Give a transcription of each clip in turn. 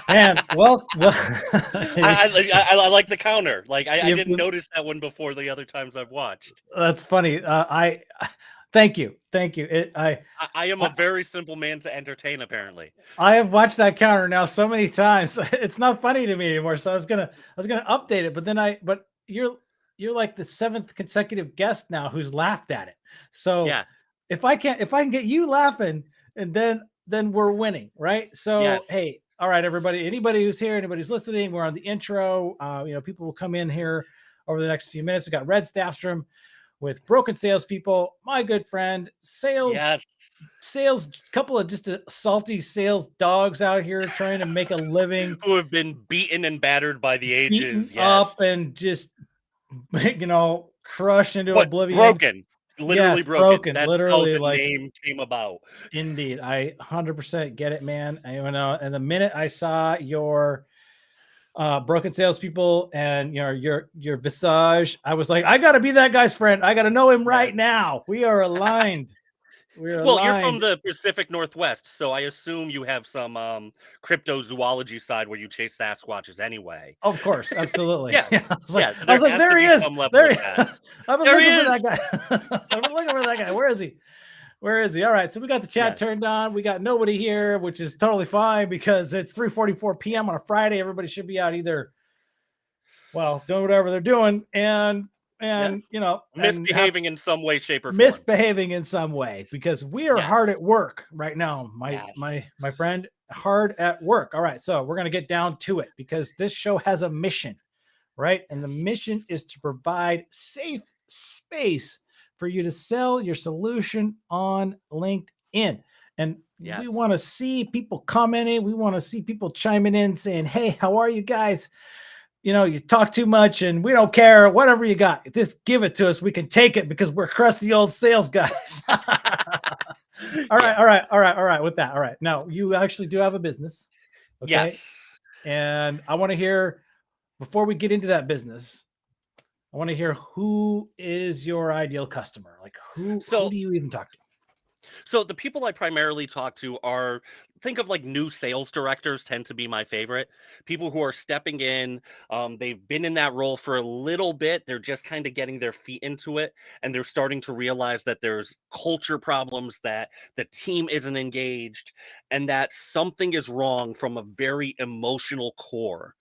Man, well, I like the counter. Like I didn't notice that one before the other times I've watched. that's funny. Thank you. I am a very simple man to entertain, apparently. I have watched that counter now so many times. It's not funny to me anymore. So I was gonna update it, but you're like the seventh consecutive guest now who's laughed at it. So Yeah. if I can get you laughing, and then we're winning, right? So Yes. hey, all right, everybody, anybody who's here, anybody who's listening, we're on the intro. People will come in here over the next few minutes. We got Red Stafstrom with Broken Salespeople, my good friend, Yes. couple of just salty sales dogs out here trying to make a living, who have been beaten and battered by the ages. beaten up and just crushed into oblivion. Broken. Literally yes, broken. That's literally, how the like, name came about. Indeed, I 100% get it, man. And the minute I saw your Broken Salespeople and your visage, I was like, I gotta be that guy's friend. I gotta know him right now. We are aligned. Well, you're from the Pacific Northwest, so I assume you have some cryptozoology side where you chase Sasquatches anyway. Of course, absolutely. Yeah. I was like, there he is. There I've been looking for that guy. I've been looking for that guy. Where is he? All right, so we got the chat turned on. We got nobody here, which is totally fine because it's 3:44 p.m. on a Friday. Everybody should be out either, doing whatever they're doing and misbehaving in some way, shape, or form. Misbehaving in some way, because we are hard at work right now. My friend, hard at work. All right, so we're gonna get down to it because this show has a mission, right? And the mission is to provide safe space for you to sell your solution on LinkedIn. And we want to see people commenting. We want to see people chiming in saying, hey, how are you guys? You talk too much and we don't care. Whatever you got, just give it to us. We can take it because we're crusty old sales guys. All right. With that. All right. Now you actually do have a business. Okay? Yes. And I want to hear, before we get into that business, I want to hear, who is your ideal customer? Like who do you even talk to? So the people I primarily talk to think of like new sales directors tend to be my favorite. People who are stepping in. They've been in that role for a little bit. They're just kind of getting their feet into it. And they're starting to realize that there's culture problems, that the team isn't engaged, and that something is wrong from a very emotional core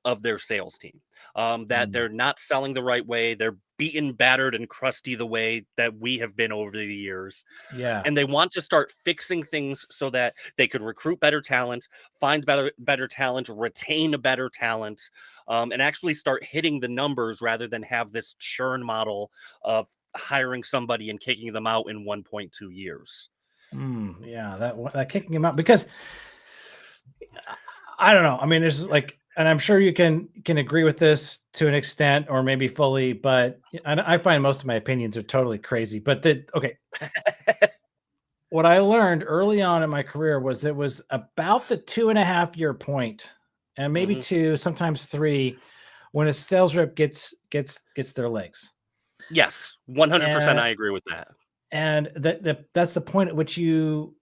of their sales team. That they're not selling the right way. They're beaten, battered, and crusty the way that we have been over the years. Yeah. And they want to start fixing things so that they could recruit better talent, find better talent, retain better talent, and actually start hitting the numbers rather than have this churn model of hiring somebody and kicking them out in 1.2 years. Yeah, that kicking them out, because I don't know. I mean, there's like, and I'm sure you can agree with this to an extent, or maybe fully, but I find most of my opinions are totally crazy. But what I learned early on in my career was it was about the 2.5 year point, and maybe 2, sometimes 3, when a sales rep gets their legs. Yes, 100%. I agree with that. And that's the point at which you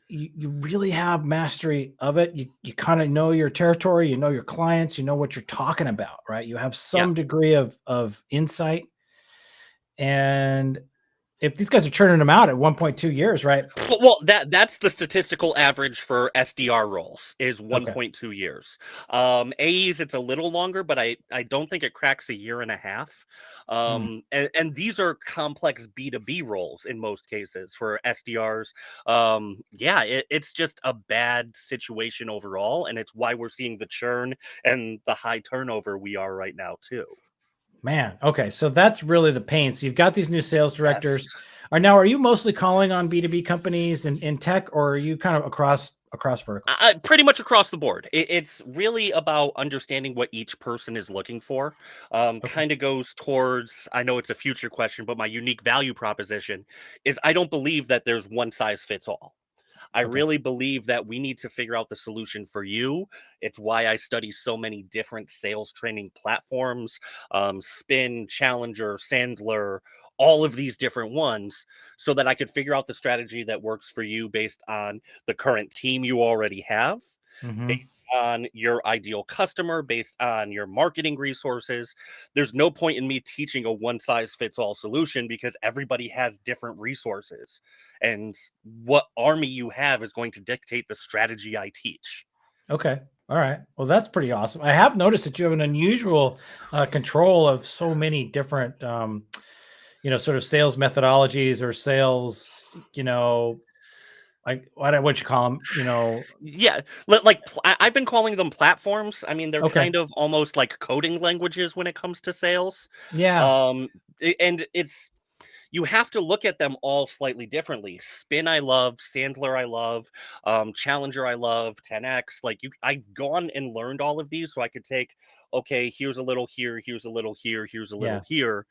really have mastery of it. You kind of know your territory, you know your clients, you know what you're talking about, right? You have some degree of insight. And if these guys are churning them out at 1.2 years, right? Well, that's the statistical average for SDR roles is 1.2 years. AEs, it's a little longer, but I don't think it cracks 1.5 years. And these are complex B2B roles in most cases for SDRs. It's just a bad situation overall, and it's why we're seeing the churn and the high turnover we are right now too. Man, okay, so that's really the pain. So you've got these new sales directors. Are you mostly calling on B2B companies in tech, or are you kind of across verticals? Pretty much across the board. It's really about understanding what each person is looking for. Kind of goes towards, I know it's a future question, but my unique value proposition is I don't believe that there's one size fits all. I Okay. really believe that we need to figure out the solution for you. It's why I study so many different sales training platforms, Spin, Challenger, Sandler, all of these different ones, so that I could figure out the strategy that works for you based on the current team you already have, Mm-hmm. based on your ideal customer, based on your marketing resources. There's no point in me teaching a one size fits all solution because everybody has different resources. And what army you have is going to dictate the strategy I teach. Okay. All right. Well, that's pretty awesome. I have noticed that you have an unusual control of so many different, sort of sales methodologies or sales, like what you call them, Yeah, I've been calling them platforms. I mean, they're Okay. kind of almost like coding languages when it comes to sales. Yeah. And it's you have to look at them all slightly differently. Spin, I love. Sandler, I love. Challenger, I love. 10x. I've gone and learned all of these, so I could take. Okay, here's a little here. Here's a little here. Here's a little Yeah. here,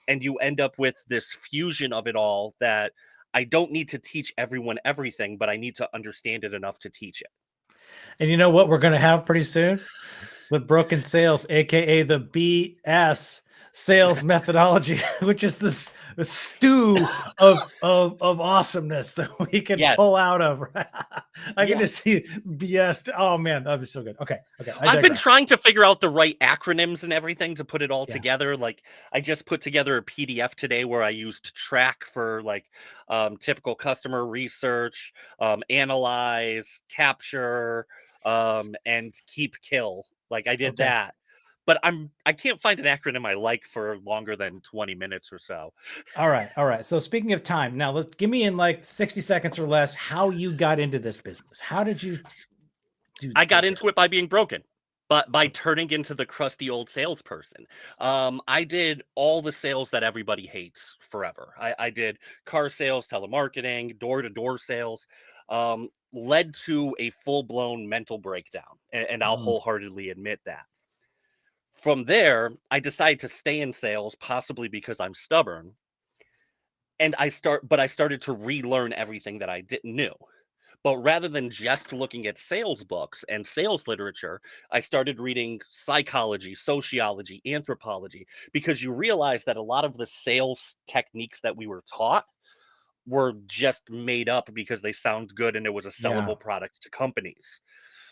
and you end up with this fusion of it all that I don't need to teach everyone everything, but I need to understand it enough to teach it. And you know what we're going to have pretty soon? The broken sales, aka the BS sales methodology, which is this stew of awesomeness that we can Yes. pull out of. I can Yeah. just see BS. Oh man, that'd be so good. Okay, I I've been digress. trying to figure out the right acronyms and everything to put it all Yeah, together. Like I just put together a PDF today where I used track for typical customer research, analyze, capture, and keep kill. Like I did okay. that. But I can't find an acronym I like for longer than 20 minutes or so. All right. So speaking of time, now let's give me in like 60 seconds or less how you got into this business. How did you I got get there? into it by being broken, but by turning into the crusty old salesperson. I did all the sales that everybody hates forever. I did car sales, telemarketing, door to door sales, led to a full blown mental breakdown. And I'll Mm, wholeheartedly admit that. From there, I decided to stay in sales, possibly because I'm stubborn. And I started to relearn everything that I didn't knew. But rather than just looking at sales books and sales literature, I started reading psychology, sociology, anthropology, because you realize that a lot of the sales techniques that we were taught were just made up because they sound good and it was a yeah. sellable product to companies.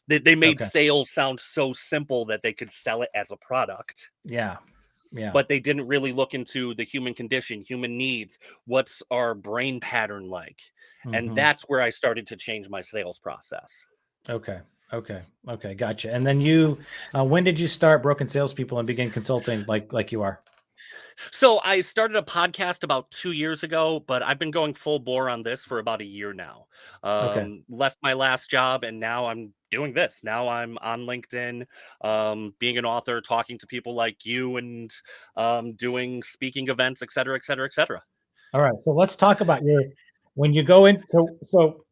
They made Okay. sales sound so simple that they could sell it as a product, Yeah. Yeah. but they didn't really look into the human condition, human needs, what's our brain pattern like. And Hmm. that's where I started to change my sales process. Okay. Okay. Gotcha. And then when did you start Broken Salespeople and begin consulting like you are? So I started a podcast about 2 years ago, but I've been going full bore on this for about a year now. Okay. Left my last job and now I'm doing this. Now I'm on LinkedIn, being an author, talking to people like you, and doing speaking events, et cetera, et cetera, et cetera. All right. So let's talk about when you go in. So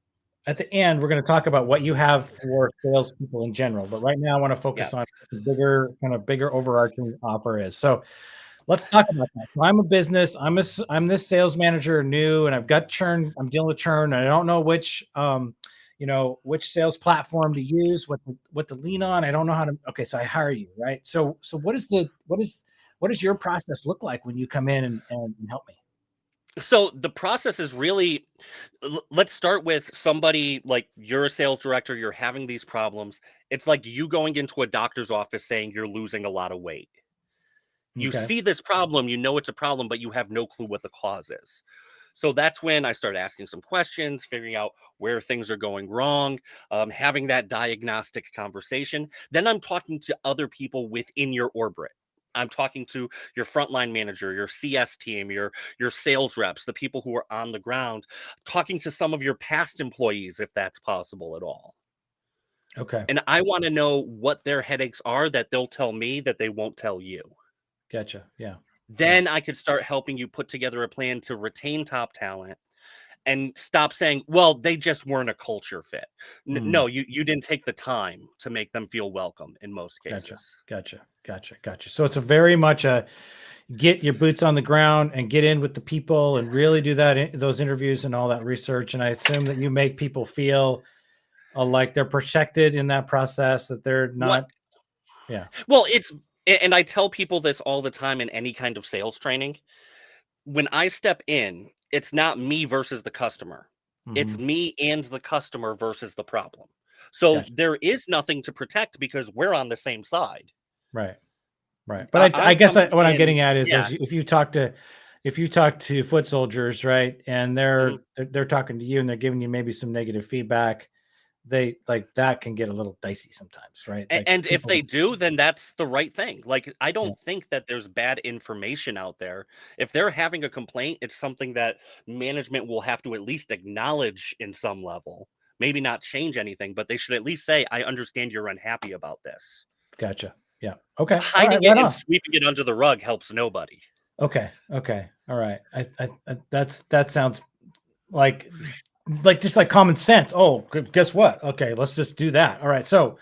at the end, we're going to talk about what you have for salespeople in general. But right now, I want to focus on Yes. the bigger overarching offer is. So let's talk about that. So I'm a business. I'm this sales manager new, and I've got churn. I'm dealing with churn, and I don't know which sales platform to use, what to lean on. I don't know how to. Okay, so I hire you, right? So what does your process look like when you come in and help me? So the process is really, let's start with somebody like you're a sales director, you're having these problems. It's like you going into a doctor's office saying you're losing a lot of weight. You Okay. see this problem, you know it's a problem, but you have no clue what the cause is. So that's when I start asking some questions, figuring out where things are going wrong, having that diagnostic conversation. Then I'm talking to other people within your orbit. I'm talking to your frontline manager, your CS team, your sales reps, the people who are on the ground, talking to some of your past employees if that's possible at all. Okay. And I want to know what their headaches are that they'll tell me that they won't tell you. Gotcha. Yeah. Yeah. Then I could start helping you put together a plan to retain top talent and stop saying, well, they just weren't a culture fit. Mm. No, you didn't take the time to make them feel welcome in most Gotcha. cases. Gotcha. So it's a very much get your boots on the ground and get in with the people and really do those interviews and all that research. And I assume that you make people feel like they're protected in that process, that they're not. Yeah. Well, and I tell people this all the time in any kind of sales training. When I step in, it's not me versus the customer. It's Mm-hmm. me and the customer versus the problem. So Gotcha. there is nothing to protect because we're on the same side. Right. Right. But I I'm guess coming what I'm in. getting at is, Yeah. if you talk to foot soldiers, right, and Mhm. they're talking to you and they're giving you maybe some negative feedback, they like that can get a little dicey sometimes, right? Like And if people. they do, then that's the right thing. Like, I Yeah. don't think that there's bad information out there. If they're having a complaint, it's something that management will have to at least acknowledge in some level. Maybe not change anything, but they should at least say, I understand you're unhappy about this. Gotcha. Yeah. Okay. All right. Hiding it Right and on. sweeping it under the rug helps nobody. Okay. Okay. All right. That sounds like just like common sense. Oh, guess what? Okay, let's just do that. All right. So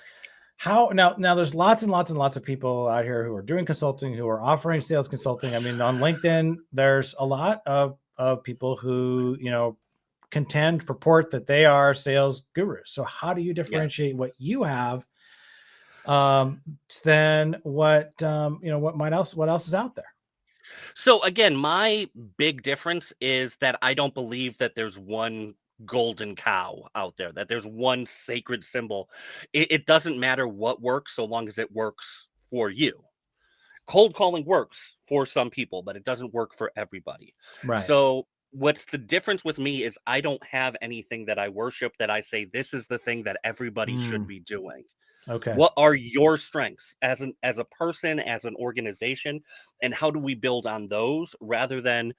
how now there's lots and lots and lots of people out here who are doing consulting, who are offering sales consulting. I mean, on LinkedIn, there's a lot of people who, purport that they are sales gurus. So how do you Yeah. differentiate what you have um than what else is out there? So again, my big difference is that I don't believe that there's one golden cow out there, that there's one sacred symbol. It doesn't matter what works so long as it works for you. Cold calling works for some people, but it doesn't work for everybody. Right. So what's the difference with me is I don't have anything that I worship that I say this is the thing that everybody should Mm, be doing. okay. What are your strengths as a person, as an organization, and how do we build on those rather than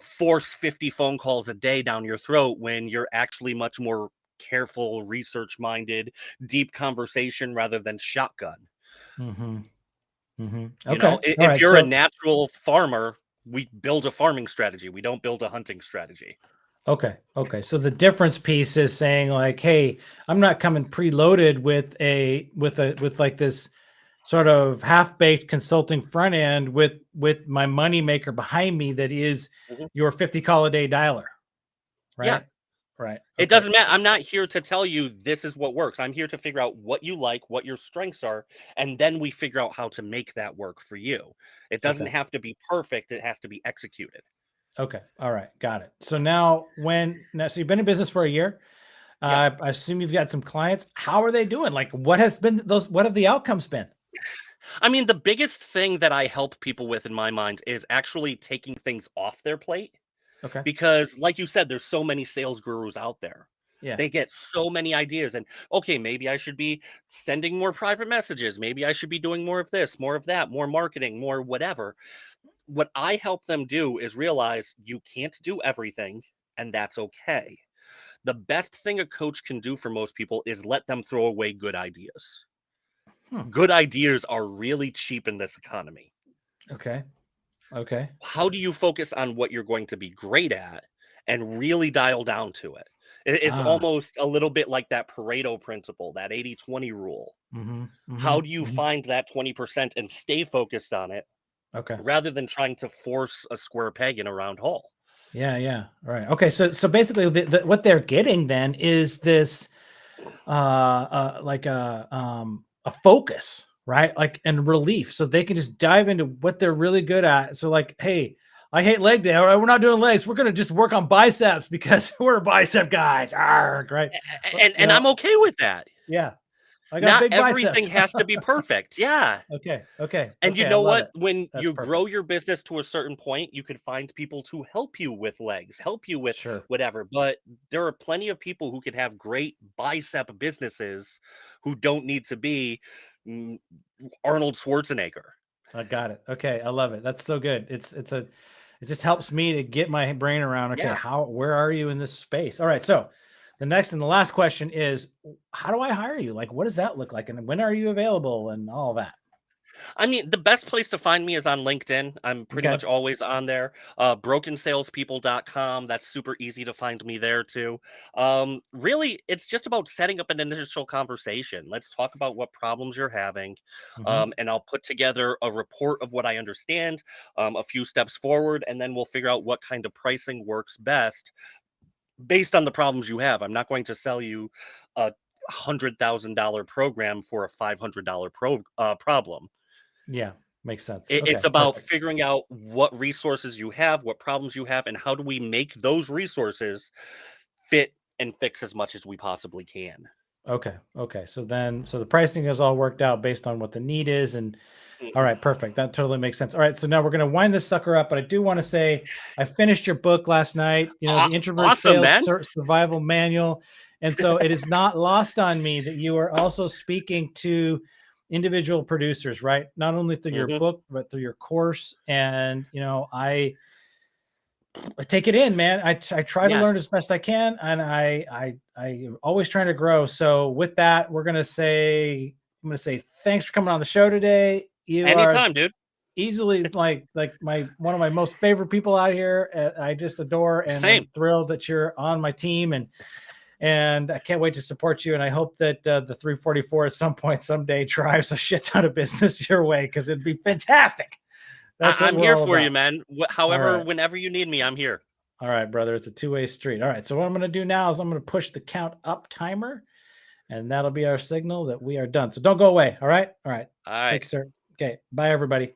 force 50 phone calls a day down your throat when you're actually much more careful, research minded, deep conversation rather than shotgun. Mm-hmm. Mm-hmm. You Okay. know, All if right. you're a So natural farmer, we build a farming strategy. We don't build a hunting strategy. okay. Okay. So the difference piece is saying like, hey, I'm not coming preloaded with like this sort of half-baked consulting front end with my money maker behind me that is Mhm. your 50 call a day dialer, Yeah. right? Right. It Okay. doesn't matter. I'm not here to tell you this is what works. I'm here to figure out what you like, what your strengths are, and then we figure out how to make that work for you. It doesn't Okay. have to be perfect, it has to be executed. Okay. All right. Got it. So so you've been in business for a year. Yeah. I assume you've got some clients. How are they doing? Like what have the outcomes been? I mean, the biggest thing that I help people with in my mind is actually taking things off their plate Okay. because, like you said, there's so many sales gurus out there. Yeah. They get so many ideas, and okay, maybe I should be sending more private messages. Maybe I should be doing more of this, more of that, more marketing, more whatever. What I help them do is realize you can't do everything, and that's okay. The best thing a coach can do for most people is let them throw away good ideas. Hmm. Good ideas are really cheap in this economy. Okay. Okay. How do you focus on what you're going to be great at and really dial down to it? It's Ah. almost a little bit like that Pareto principle, that 80-20 rule. Mm-hmm. How Mm-hmm. do you Mm-hmm. find that 20% and stay focused on it Okay. rather than trying to force a square peg in a round hole? Yeah, yeah. All right. Okay. So basically, what they're getting then is this, like a focus, right? Like and relief, so they can just dive into what they're really good at. So like, hey, I hate leg day. All right, we're not doing legs. We're gonna just work on biceps because we're bicep guys. Arg, right? And I'm okay with that. Yeah. I got Not big everything biceps. has to be perfect. Yeah. Okay. Okay. And you Okay. I know love what? it. When That's you grow perfect. your business to a certain point, you could find people to help you with legs, help you with Sure. whatever. But there are plenty of people who can have great bicep businesses who don't need to be mm, Arnold Schwarzenegger. I got it. Okay, I love it. That's so good. It just helps me to get my brain around. Okay, Yeah. where are you in this space? All right. So the next and the last question is, how do I hire you? Like, what does that look like, and when are you available, and all that? I mean, the best place to find me is on LinkedIn. I'm pretty Okay. much always on there. Brokensalespeople.com. That's super easy to find me there too. Really, it's just about setting up an initial conversation. Let's talk about what problems you're having. Hmm. And I'll put together a report of what I understand, a few steps forward, and then we'll figure out what kind of pricing works best based on the problems you have. I'm not going to sell you a $100,000 program for a $500 problem. Yeah, makes sense. Okay, It's about perfect. figuring out what resources you have, what problems you have, and how do we make those resources fit and fix as much as we possibly can. Okay. Okay. So the pricing is all worked out based on what the need is. And all Mhm. right, perfect. That totally makes sense. All right. So now we're going to wind this sucker up, but I do want to say I finished your book last night, the Introvert Awesome, Sales man. Survival Manual. And so it is not lost on me that you are also speaking to individual producers, right? Not only through your Mhm. book, but through your course. And, I take it in, man. I try to Yeah, learn as best I can, and I am always trying to grow. So with that, I'm gonna say thanks for coming on the show today. You are anytime, dude. easily like my one of my most favorite people out here. I just adore and Same. am thrilled that you're on my team, and I can't wait to support you. And I hope that the 344 at some point someday drives a shit ton of business your way because it'd be fantastic. That's what I'm we're here all for you, about. man. All However, right. whenever you need me, I'm here. All right, brother. It's a two-way street. All right. So what I'm going to do now is I'm going to push the count up timer, and that'll be our signal that we are done. So don't go away. All right. All right. All Thank right. you, sir. Okay. Bye, everybody.